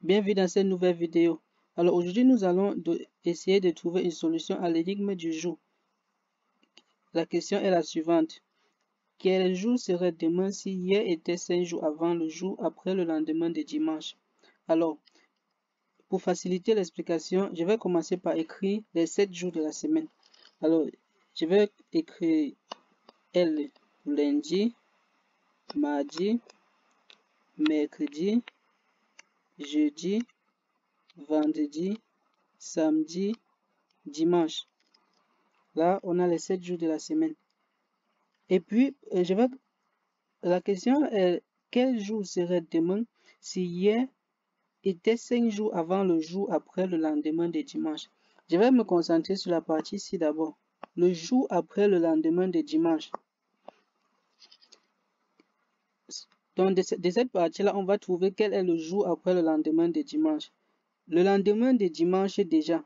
Bienvenue dans cette nouvelle vidéo. Alors aujourd'hui nous allons essayer de trouver une solution à l'énigme du jour. La question est la suivante. Quel jour serait demain si hier était 5 jours avant le jour après le lendemain de dimanche? Alors, pour faciliter l'explication, je vais commencer par écrire les 7 jours de la semaine. Alors, je vais écrire L lundi, mardi, mercredi, jeudi, vendredi, samedi, dimanche. Là, on a les 7 jours de la semaine. Et puis, la question est, quel jour serait demain si hier était 5 jours avant le jour après le lendemain de dimanche? Je vais me concentrer sur la partie ici d'abord. Le jour après le lendemain de dimanche. Donc, de cette partie-là, on va trouver quel est le jour après le lendemain de dimanche. Le lendemain de dimanche déjà.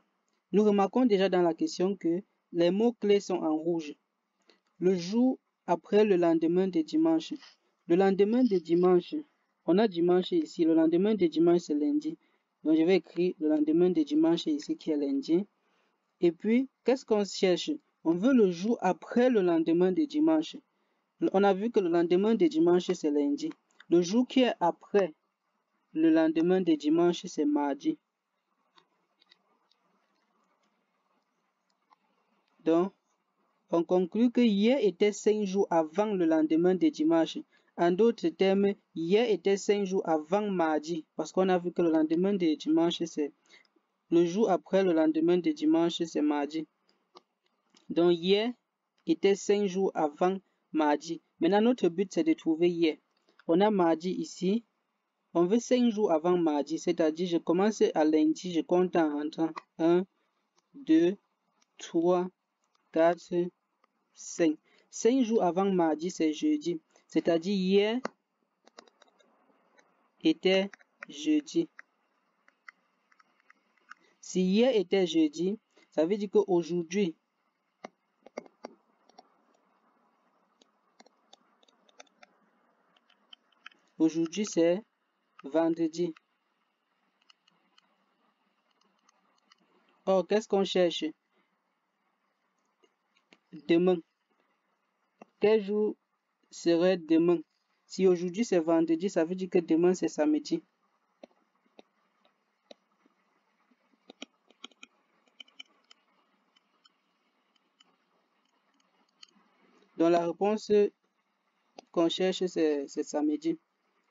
Nous remarquons déjà dans la question que les mots-clés sont en rouge. Le jour après le lendemain de dimanche. Le lendemain de dimanche, on a dimanche ici. Le lendemain de dimanche, c'est lundi. Donc, je vais écrire le lendemain de dimanche ici qui est lundi. Et puis, qu'est-ce qu'on cherche? On veut le jour après le lendemain de dimanche. On a vu que le lendemain de dimanche, c'est lundi. Le jour qui est après le lendemain de dimanche, c'est mardi. Donc, on conclut que hier était 5 jours avant le lendemain de dimanche. En d'autres termes, hier était 5 jours avant mardi. Parce qu'on a vu que le lendemain de dimanche, c'est le jour après le lendemain de dimanche, c'est mardi. Donc, hier était 5 jours avant mardi. Maintenant, notre but, c'est de trouver hier. On a mardi ici. On veut 5 jours avant mardi. C'est-à-dire, je commence à lundi, je compte en rentrant. 1, 2, 3, 4, 5. 5 jours avant mardi, c'est jeudi. C'est-à-dire hier était jeudi. Si hier était jeudi, ça veut dire qu'aujourd'hui, c'est vendredi. Or, qu'est-ce qu'on cherche? Demain. Quel jour serait demain? Si aujourd'hui c'est vendredi, ça veut dire que demain c'est samedi. Donc la réponse qu'on cherche c'est samedi.